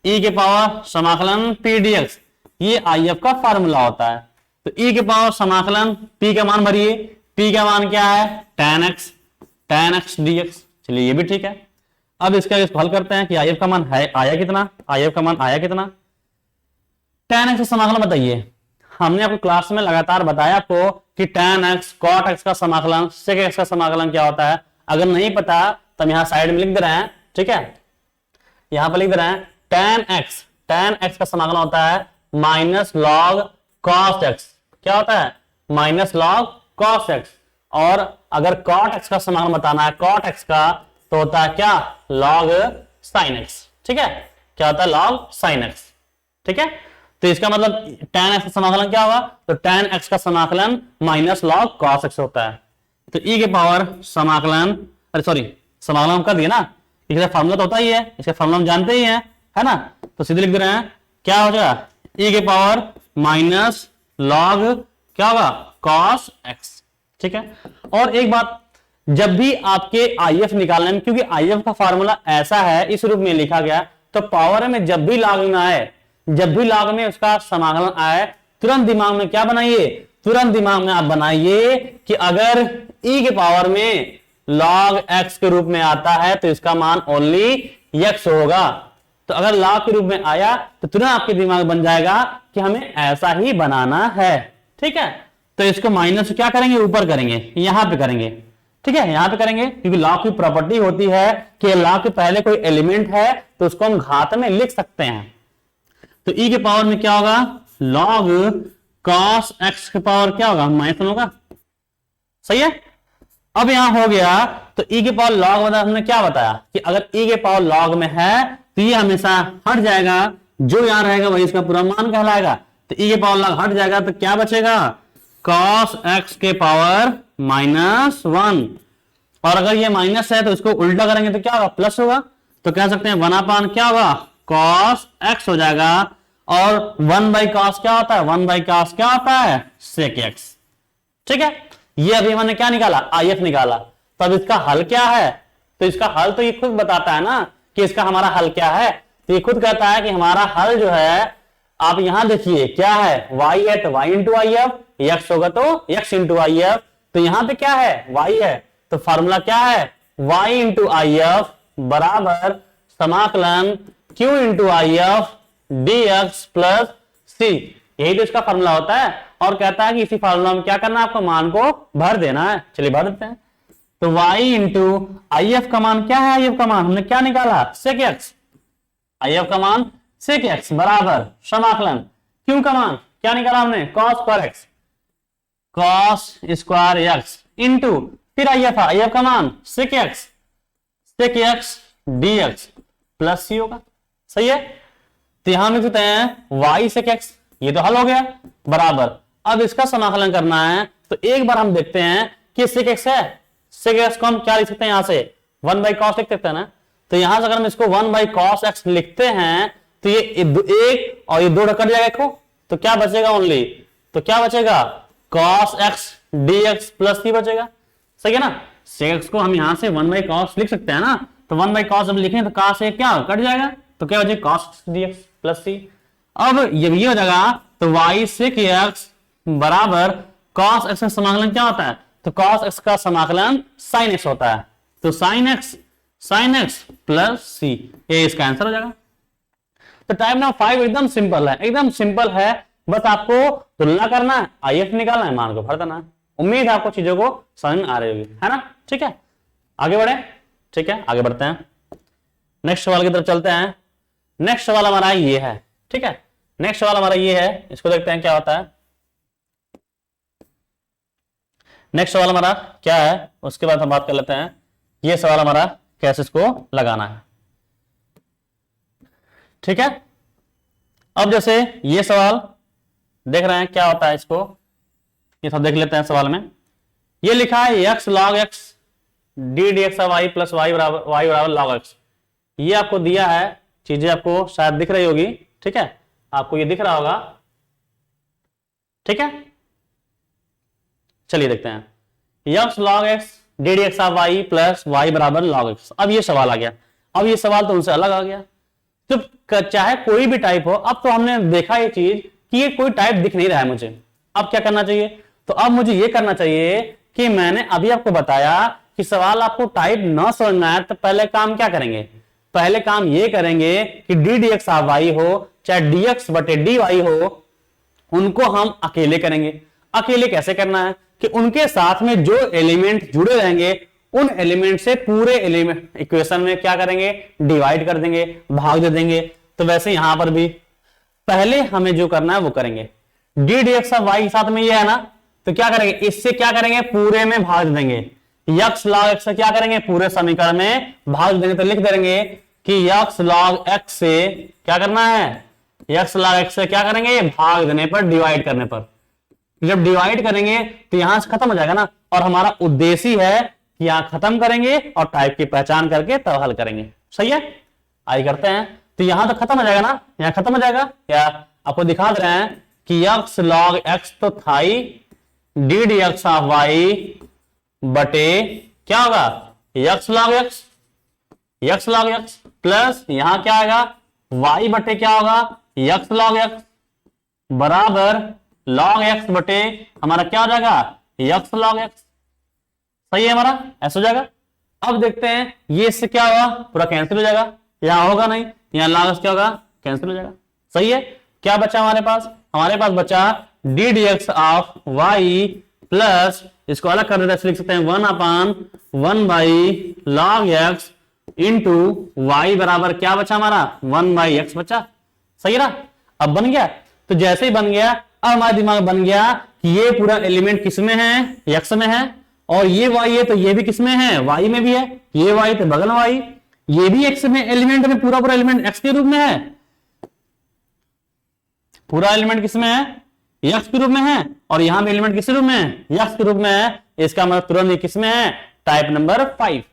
e के पावर समाकलन p dx, ये if का फार्मूला होता है। तो e के पावर समाकलन p का मान भरिए, p का मान क्या है tan x dx, चलिए ये भी ठीक है। अब इसका हल करते हैं कि if का मान है आया कितना, if का मान आया कितना, tan x समाकलन बताइए। हमने आपको क्लास में लगातार बताया आपको कि tan x cot x का समाकलन sec x का समाकलन क्या होता है। अगर नहीं पता तो हम यहां साइड में लिख दे रहे हैं, ठीक है, यहां पर लिख दे रहे हैं tan x का समाकलन होता है माइनस लॉग cos x, क्या होता है माइनस लॉग cos x। और अगर cot x का समाकलन बताना है cot x का तो होता है क्या log sin x, ठीक है, क्या होता है log sin x, ठीक है। तो इसका मतलब tan x का समाकलन क्या होगा, तो tan x का समाकलन माइनस log cos x होता है। तो e के पावर समाकलन, अरे सॉरी समाकलन हम कर दिए ना, इसका फार्मूला तो होता ही है, इसका फार्मूला हम जानते ही हैं, है ना। तो सीधे लिख दे रहे हैं क्या हो जाएगा e के पावर माइनस log क्या होगा cos x, ठीक है। और एक बात, जब भी आपके if निकालने में, क्योंकि if का फार्मूला ऐसा है इस रूप में लिखा गया, तो पावर में जब भी log में आए, जब भी log में उसका समाकलन आए, तुरंत दिमाग में क्या बनाइए, तुरंत दिमाग में आप बनाइए कि अगर e के पावर में log x के रूप में आता है तो इसका मान ओनली x होगा। तो अगर log के रूप में आया तो तुरंत आपके दिमाग में बन जाएगा कि हमें ऐसा ही बनाना है, ठीक है। तो इसको माइनस क्या करेंगे, ऊपर करेंगे, यहां पे करेंगे, ठीक है, यहां पे करेंगे, क्योंकि log की प्रॉपर्टी होती है कि log के पहले कोई एलिमेंट है तो उसको हम घात में लिख सकते हैं। तो e के पावर में क्या होगा log cos x के पावर क्या होगा माइनस होगा, सही है। अब यहां हो गया, तो e के पावर log बता, हमने क्या बताया कि अगर e के पावर log में है तो ये हमेशा हट जाएगा, जो यहां रहेगा वही इसका पूरा मान कहलाएगा। तो e के पावर log हट जाएगा तो क्या बचेगा cos x के पावर -1, और अगर ये माइनस है तो इसको उल्टा करेंगे तो क्या होगा प्लस होगा। तो कह सकते हैं 1/, क्या होगा cos x हो जाएगा, और 1/cos क्या होता है, 1/cos क्या होता है sec x, ठीक है। ये अभी मैंने क्या निकाला if निकाला। तो अब इसका हल क्या है, तो इसका हल तो ये खुद बताता है ना कि इसका हमारा हल क्या है। तो ये खुद कहता है कि हमारा हल जो है, आप यहां देखिए क्या है, y है तो y इंटू if, x होगा तो x इंटू if। तो यहां पे क्या है y है, तो फॉर्मूला क्या है y इंटू if बराबर समाकलन q into if dx plus c, यही तो इसका फॉर्मूला होता है। और कहता है कि इसी फॉर्मूला में क्या करना है, आपको मान को भर देना है। चलिए भर देते हैं। तो y इंटू if का मान क्या है, if का मान हमने क्या निकाला sec x, if का मान sec x बराबर समाकलन q का मान क्या निकाला हमने cos square x, cos square x into फिर if का मान sec x dx plus c होगा, सही है। तो यहां में कहते हैं y sec x, ये तो हल हो गया बराबर। अब इसका समाकलन करना है तो एक बार हम देखते हैं कि sec x है, sec x को हम क्या लिख सकते हैं, यहां से 1/cos लिख सकते हैं ना। तो यहां से अगर हम इसको 1/cos x लिखते हैं तो ये एक और ये 2 कट जाएगा, तो क्या बचेगा ओनली, तो क्या बचेगा cos x dx plus c बचेगा, सही है ना। sec x को हम यहां से 1/cos लिख सकते हैं ना, तो 1/cos जब लिखें तो cos से क्या कट जाएगा, तो क्या बचेगा cos dx प्लस c। अब ये हो जाएगा, तो y sec x बराबर cos x का समाकलन क्या होता है, तो cos x का समाकलन sin x होता है। तो sin x प्लस c, ये इसका आंसर हो जाएगा। तो टाइप नंबर 5 एकदम सिंपल है, एकदम सिंपल है, बस आपको तुलना करना है, if निकालना है, मान को भर देना है। उम्मीद है आपको चीजों को समझ में आ रही होगी, है ना। ठीक है, आगे बढ़े, ठीक है आगे बढ़ते हैं, नेक्स्ट सवाल की तरफ चलते हैं। नेक्स्ट सवाल हमारा ये है, ठीक है, नेक्स्ट सवाल हमारा ये है, इसको देखते हैं क्या होता है। नेक्स्ट सवाल हमारा क्या है उसके बाद हम बात कर लेते हैं। ये सवाल हमारा कैसे इसको लगाना है, ठीक है। अब जैसे ये सवाल देख रहे हैं क्या होता है, इसको ये सब देख लेते हैं। सवाल में ये लिखा है x log x d D x y plus y बराबर लॉग एक्स। ये आपको दिया है, चीजें आपको शायद दिख रही होगी, ठीक है, आपको ये दिख रहा होगा, ठीक है। चलिए देखते हैं x log x d D x y plus y बराबर लॉग एक्स। अब ये सवाल आ गया, अब ये सवाल तो उनसे अलग आ गया। तो चाहे कोई भी टाइप हो, अब तो हमने देखा ये चीज कि ये कोई टाइप दिख नहीं रहा है मुझे। अब क्या करना चाहिए, तो अब मुझे ये करना चाहिए कि मैंने अभी आपको बताया कि सवाल आपको टाइप न समझना है तो पहले काम क्या करेंगे, पहले काम ये करेंगे कि डी डी एक्स वाई हो चाहे डी एक्स बटे डी वाई हो, उनको हम अकेले करेंगे। अकेले कैसे करना है कि उनके साथ में जो एलिमेंट जुड़े रहेंगे उन एलिमेंट से पूरे एलिमेंट इक्वेशन में क्या करेंगे, डिवाइड कर देंगे, भाग दे देंगे। तो वैसे यहां पर भी पहले हमें जो करना है वो करेंगे। डी डी एक्स वाई के साथ में ये है ना, तो क्या करेंगे, इससे क्या करेंगे, पूरे में भाग देंगे। यक्स लॉग एक्स से क्या करेंगे, पूरे समीकरण में भाग देंगे। तो लिख देंगे कि यक्स लॉग एक्स से क्या करना है, यक्स लॉग एक्स से क्या करेंगे, भाग देने पर, डिवाइड करने पर। जब डिवाइड करेंगे तो यहां से खत्म हो जाएगा ना, और हमारा उद्देश्य है कि यहां खत्म करेंगे और टाइप की पहचान करके तब हल करेंगे। सही है, आइए करते हैं। तो यहां तो खत्म हो जाएगा ना, यहां खत्म हो जाएगा। क्या आपको दिखा दे रहे हैं कि यक्स लॉग एक्स तो था ही, D D x of Y बटे क्या होगा, यक्स लॉग एक्स, यक्स लॉग एक्स प्लस यहां क्या आएगा, वाई बटे क्या होगा, यक्स लॉग एक्स बराबर लॉग एक्स बटे हमारा क्या हो जाएगा, यक्स लॉग एक्स। सही है हमारा, ऐसा हो जाएगा। अब देखते हैं ये इससे क्या होगा, पूरा कैंसिल हो जाएगा, यहां होगा नहीं, यहां लॉग एक्स क्या होगा, कैंसिल हो जाएगा। सही है, क्या बचा हमारे पास, हमारे पास बचा d D x of y plus, इसको अलग कर देते हैं, लिख सकते हैं 1/1 by log x into y बराबर क्या बचा हमारा, 1 बाई एक्स बचा। सही रहा, अब बन गया। तो जैसे ही बन गया, अब हमारे दिमाग में बन गया कि ये पूरा एलिमेंट किस में है, एक्स में है, और ये वाई है तो ये भी किस में है, वाई में भी है। ये वाई तो बगल वाई, ये भी एक्स में, एलिमेंट में पूरा पूरा एलिमेंट एक्स के रूप में है, पूरा एलिमेंट किस में है, एक्स के रूप में है, और यहां भी एलिमेंट किस रूप में है, एक्स के रूप में है। इसका मतलब तुरंत किस में है, टाइप नंबर 5।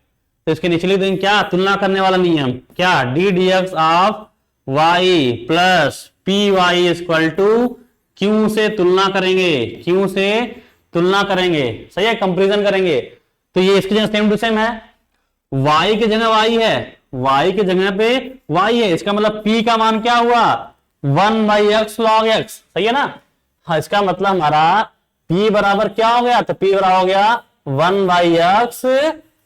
तो इसके नीचे लिख देंगे क्या, तुलना करने वाला नियम, क्या, d D x of y plus p y equal to q से तुलना करेंगे, क्यू से तुलना करेंगे। सही है, कंपेरिजन करेंगे। तो ये इसकी जगह सेम टू सेम है, y की जगह y है, y की जगह पे y है, इसका मतलब p का मान क्या हुआ, 1 बाई एक्स लॉग एक्स। सही है ना, हाँ, इसका मतलब हमारा p बराबर क्या हो गया, तो p बराबर हो गया 1 बाई एक्स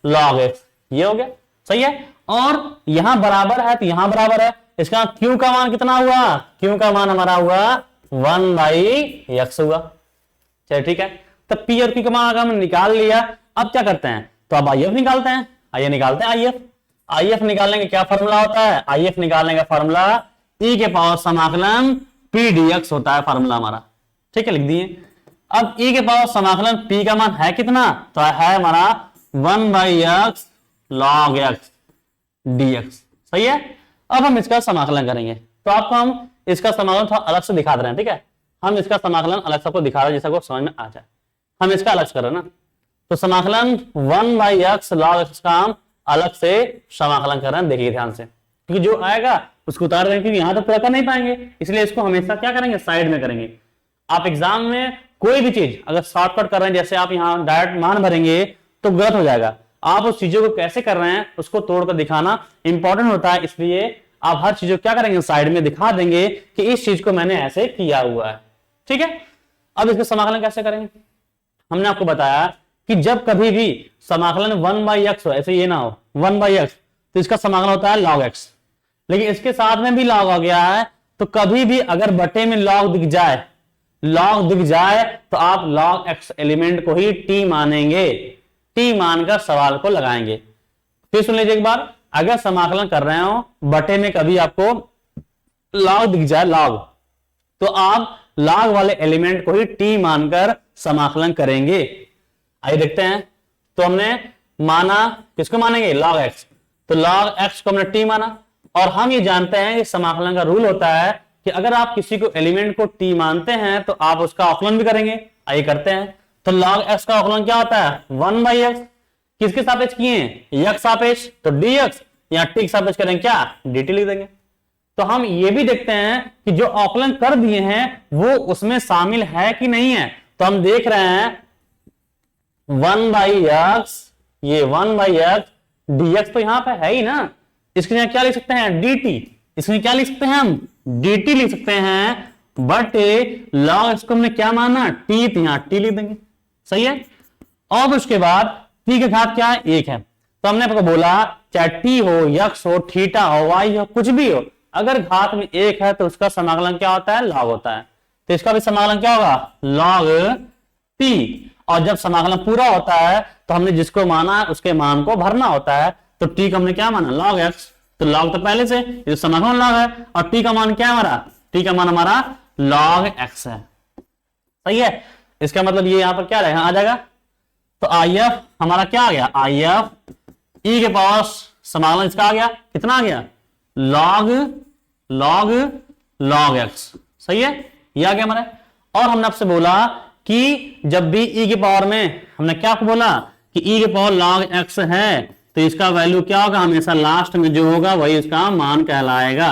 लॉग एक्स, ये हो गया। सही है, और यहां बराबर है तो यहां बराबर है, इसका q का मान कितना हुआ, q का मान हमारा हुआ 1 बाई एक्स हुआ। चलिए ठीक है, तो p और q का मान हमने निकाल लिया। अब क्या करते हैं, तो अब IF निकालते हैं, आइए निकालते हैं IF। IF निकालने का क्या फॉर्मूला होता है, IF निकालने का फॉर्मूला e के पावर समाकलन p dx होता है फॉर्मूला हमारा। ठीक है, लिख दिए। अब e के पावर समाकलन p का मान है कितना, तो है हमारा 1 by x log x dx। सही है, अब हम इसका समाकलन करेंगे, तो आपको हम इसका समाकलन थोड़ा अलग से दिखा दे रहे हैं। ठीक है, हम इसका समाकलन अलग से आपको दिखा रहे हैं जैसा को समझ में आ जाए। हम इसका अलग से कर रहे हैं ना, तो समाकलन 1 बाई एक्स लॉग एक्स का हम अलग से समाकलन कर रहे हैं। देखिए ध्यान से, क्योंकि जो आएगा उसको उतार देंगे, क्योंकि यहां तो पूरा कर नहीं पाएंगे, इसलिए इसको हमेशा क्या करेंगे, साइड में करेंगे। आप एग्जाम में कोई भी चीज अगर शॉर्टकट कर रहे हैं, जैसे आप यहाँ डायरेक्ट मान भरेंगे तो गलत हो जाएगा। आप उस चीजों को कैसे कर रहे हैं उसको तोड़कर दिखाना इंपॉर्टेंट होता है, इसलिए आप हर चीज को क्या करेंगे, साइड में दिखा देंगे कि इस चीज को मैंने ऐसे किया हुआ है। ठीक है, अब इसका समाकलन कैसे करेंगे, हमने आपको बताया कि जब कभी भी समाकलन 1 बाई एक्स हो, ऐसे ये ना हो 1 बाई एक्स, तो इसका समाकलन होता है log x। लेकिन इसके साथ में भी log आ गया है, तो कभी भी अगर बटे में log दिख जाए, log दिख जाए तो आप log x एलिमेंट को ही t मानेंगे, t मानकर सवाल को लगाएंगे। फिर सुन लीजिए एक बार, अगर समाकलन कर रहे हो बटे में कभी आपको log दिख जाए log, तो आप log वाले एलिमेंट को ही t मानकर समाकलन करेंगे। आइए देखते हैं। तो हमने माना, किसको मानेंगे, log x। तो log x को हमने t माना, और हम ये जानते हैं कि समाकलन का रूल होता है कि अगर आप किसी को एलिमेंट को t मानते हैं तो आप उसका अवकलन भी करेंगे। आइए करते हैं। तो log x का अवकलन क्या होता है, 1/x। किसके सापेक्ष किए हैं, x सापेक्ष, तो dx, या t के सापेक्ष करेंगे क्या, dt लिख देंगे। तो हम ये भी देखते हैं कि जो अवकलन कर दिए हैं वो उसमें शामिल है कि नहीं है। तो हम देख रहे हैं 1/x, ये 1/x dx तो यहां पे है ही ना, इसके लिए क्या लिख सकते हैं, dt। इसमें क्या लिख सकते हैं हम, dt लिख सकते हैं, बट log x को हमने क्या माना, t, तो यहां t लिख देंगे। सही है। और उसके बाद t की घात क्या है, 1 है। तो हमने आपको बोला चाहे t हो, x हो, थीटा हो, y हो, कुछ भी हो, अगर घात में 1 है तो उसका समाकलन क्या होता है, log होता है। तो इसका भी समाकलन क्या होगा, log t। और जब समाकलन पूरा होता है तो हमने जिसको माना है उसके मान को भरना होता है। तो t को हमने क्या माना, log x। तो log तो पहले से, ये समाकलन log है, और t का मान क्या है हमारा, t का मान हमारा log x है। सही है। इसका मतलब ये यहां पर क्या रहेगा, आ जाएगा। तो IF हमारा क्या आ गया, IF e के पावर समाकलन इसका आ गया, कितना आ गया, log x। सही है, ये आ गया हमारा। और हमने आपसे बोला कि जब भी e के पावर में, हमने क्या बोला कि e के पावर log x है तो इसका वैल्यू क्या होगा, हमेशा लास्ट में जो होगा वही इसका मान कहलाएगा,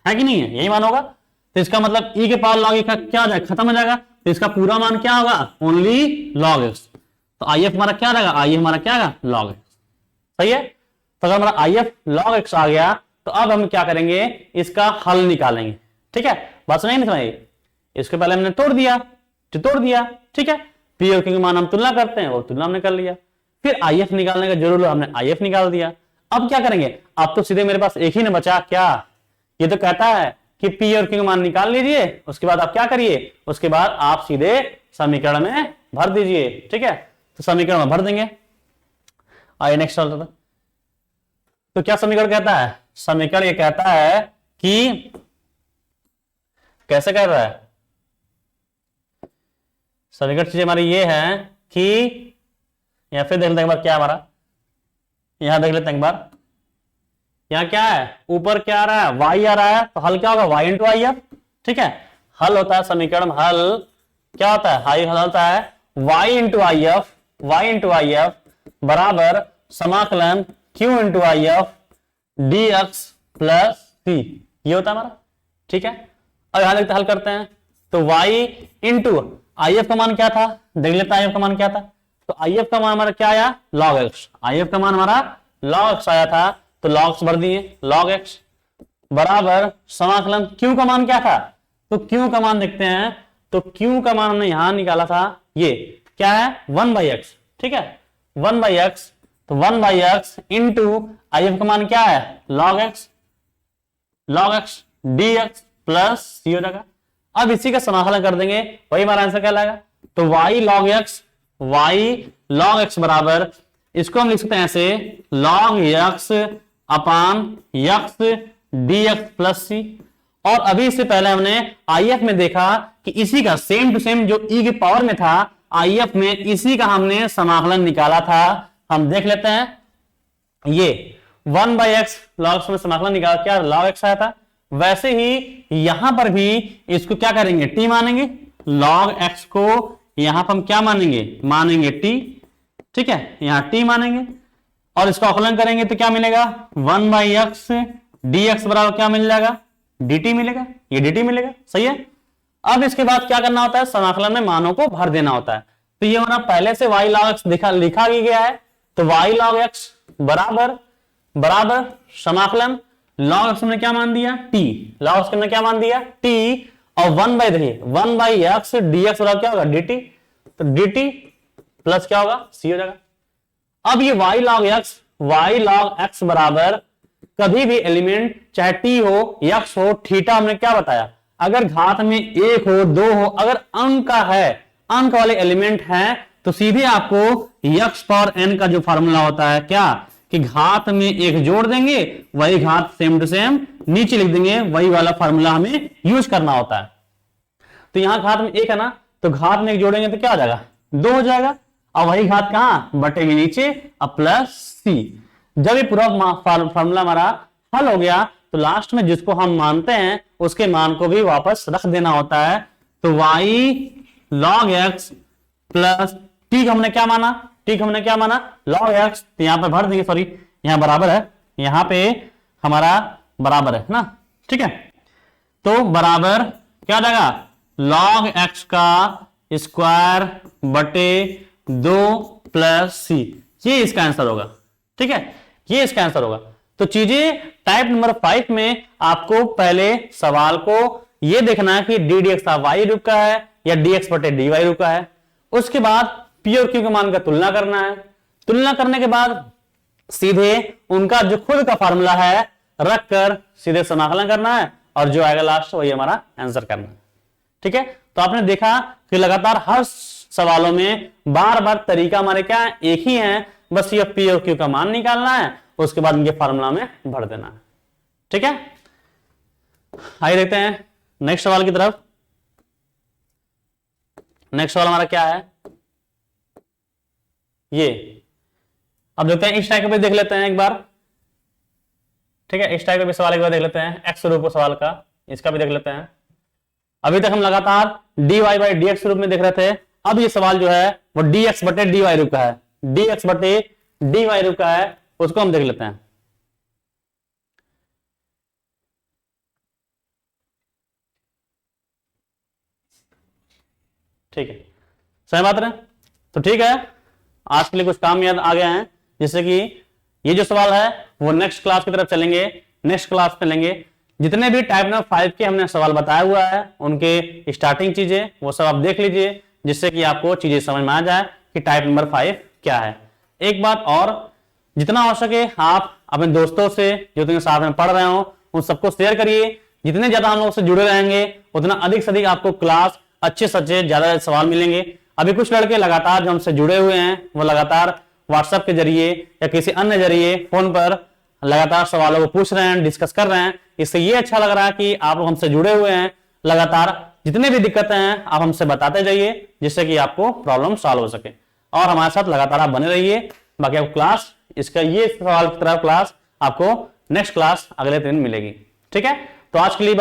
है कि नहीं है, यही मान होगा। तो इसका मतलब e के पावर log x क्या हो जाएगा, खत्म हो जाएगा। तो इसका पूरा मान क्या होगा, ओनली log x। तो IF हमारा क्या रहेगा, IF हमारा क्या आएगा, log x। सही है। तो अगर हमारा IF log x आ गया तो अब हम क्या करेंगे, इसका हल निकालेंगे। ठीक है, बात समझ नहीं समझ, इसके पहले हमने तोड़ दिया, ठीक है। P और Q के मान हम तुलना करते हैं, वो तुलना हमने कर लिया। फिर IF निकालने का जरूर, हमने IF निकाल दिया। अब क्या करेंगे, अब तो सीधे मेरे पास एक ही न बचा, क्या, ये तो कहता है कि P और Q के मान निकाल लीजिए, उसके बाद आप क्या करिए, उसके बाद आप सीधे समीकरण में भर दीजिए। ठीक है, तो समीकरण में भर देंगे। आइए नेक्स्ट सवाल। तो क्या समीकरण कहता है, समीकरण ये कहता है कि, कैसे कह रहा है, समीकरण चीज हमारी ये है कि, या फिर देख लेते हैं एक बार क्या हमारा, यहां देख लेते हैं एक बार, यहां क्या है, ऊपर क्या आ रहा है, y आ रहा है, तो हल क्या होगा, y इंटू IF। ठीक है, हल होता है समीकरण, हल क्या होता है, हल होता है y इंटू IF बराबर समाकलन q into IF dx plus c, ये होता है हमारा। ठीक है, अब यहां देखते हल करते हैं। तो y इंटू IF का मान क्या था, देख लेते हैं IF का मान क्या था। तो IF का मान हमारा क्या आया, log x। IF का मान हमारा log x आया था, तो log x भर दिए, log x बराबर समाकलन q का मान क्या था, तो q का मान देखते हैं। तो q का मान हमने यहां निकाला था, ये क्या है, 1/x। ठीक है, 1/x, तो 1/x इंटू IF का मान क्या है, log x dx plus c हो जाएगा। अब इसी का समाकलन कर देंगे, वही हमारा आंसर क्या लाएगा। तो y log x बराबर, इसको हम लिख सकते हैं ऐसे, log x अपान x dx प्लस c। और अभी इससे पहले हमने IF में देखा कि इसी का सेम टू सेम जो e के पावर में था, IF में इसी का हमने समाकलन निकाला था। हम देख लेते हैं, ये 1/x log x में समाकलन निकाला, क्या log x आया था, वैसे ही यहां पर भी इसको क्या करेंगे, t मानेंगे। log x को यहां पर हम क्या मानेंगे t। ठीक है, यहां t मानेंगे और इसका अवकलन करेंगे तो क्या मिलेगा, 1/x dx बराबर क्या मिल जाएगा, dt मिलेगा, ये dt मिलेगा। सही है। अब इसके बाद क्या करना होता है, समाकलन में मानों को भर देना होता है। तो ये हमारा पहले से y log x लिखा गया है। तो y log x बराबर समाकलन log x हमने क्या मान दिया, t, log x हमने क्या मान दिया, t, और 1/x dx बराबर क्या होगा, dt। तो dt प्लस क्या होगा, c हो जाएगा। अब ये y log x बराबर कभी भी एलिमेंट चाहे t हो, x हो, थीटा हमने क्या बताया, अगर घात में 1 हो, 2 हो, अगर अंक का है, अंक वाले एलिमेंट है, तो सीधे आपको x पावर n का जो फार्मूला होता है क्या, कि घात में 1 जोड़ देंगे, वही घात सेम टू सेम नीचे लिख देंगे, वही वाला फार्मूला हमें यूज करना होता है। तो यहां घात में 1 है ना, तो घात में 1 जोड़ेंगे तो क्या हो जाएगा, 2 हो जाएगा। और वही घात कहां, बटे के नीचे और प्लस सी। जब ये पूरा फॉर्मूला हमारा हल हो गया तो लास्ट में जिसको हम मानते हैं उसके मान को भी वापस रख देना होता है। तो y log x plus T हमने क्या माना, log x, तो यहां पे भर देंगे, सॉरी यहां बराबर है, यहां पे हमारा बराबर है ना, ठीक है। तो बराबर क्या जाएगा, log x का स्क्वायर बटे 2 प्लस सी, ये इसका आंसर होगा, ठीक है, ये इसका आंसर होगा। तो चीजें टाइप नंबर 5 में आपको पहले सवाल को ये देखना है कि डी डी एक्स वाई रूप का है या डी एक्स बटे डी वाई रूप का है। उसके बाद पी और क्यू के मान का तुलना करना है। तुलना करने के बाद सीधे उनका जो खुद का फार्मूला है रखकर सीधे समाकलन करना है और जो आएगा लास्ट वही हमारा आंसर करना है, ठीक है। तो आपने देखा कि लगातार हर सवालों में बार बार तरीका हमारे क्या है, एक ही है, बस ये पी और क्यू का मान निकालना है, उसके बाद इनके फार्मूला में भर देना है, ठीक है। आइए देखते हैं नेक्स्ट सवाल की तरफ। नेक्स्ट सवाल हमारा क्या है, ये अब देखते हैं, इस टाइप पे देख लेते हैं एक बार, ठीक है। इस टाइप का भी सवाल एक बार देख लेते हैं, एक्स रूप सवाल का, इसका भी देख लेते हैं। अभी तक हम लगातार d Y by d x रूप में देख रहे थे, अब ये सवाल जो है वो डी एक्स बटे डी वाई रूप का है, डी एक्स बटे डी वाई रूप का है, उसको हम देख लेते हैं। ठीक है, सही बात है। तो ठीक है, आज के लिए कुछ काम याद आ गया है, जैसे कि ये जो सवाल है वो नेक्स्ट क्लास की तरफ चलेंगे, नेक्स्ट क्लास में लेंगे। जितने भी टाइप नंबर 5 के हमने सवाल बताया हुआ है उनके स्टार्टिंग चीजें वो सब आप देख लीजिए, जिससे कि आपको चीजें समझ में आ जाए कि टाइप नंबर 5 क्या है। एक बात और, जितना हो सके आप अपने दोस्तों से जो तुम्हें साथ में पढ़ रहे हो उन सबको शेयर करिए। जितने ज्यादा हम लोग से जुड़े रहेंगे उतना अधिक से अधिक आपको क्लास अच्छे से अच्छे ज्यादा सवाल मिलेंगे। अभी कुछ लड़के लगातार जो हमसे जुड़े हुए हैं वो लगातार व्हाट्सएप के जरिए या किसी अन्य जरिए फोन पर लगातार सवालों को पूछ रहे हैं, डिस्कस कर रहे हैं। इससे ये अच्छा लग रहा है कि आप लोग हमसे जुड़े हुए हैं, लगातार जितने भी दिक्कतें हैं आप हमसे बताते जाइए, जिससे कि आपको प्रॉब्लम सॉल्व हो सके और हमारे साथ लगातार आप बने रहिए। बाकी आपको क्लास इसका ये सवाल की तरह क्लास आपको नेक्स्ट क्लास अगले दिन मिलेगी, ठीक है। तो आज के लिए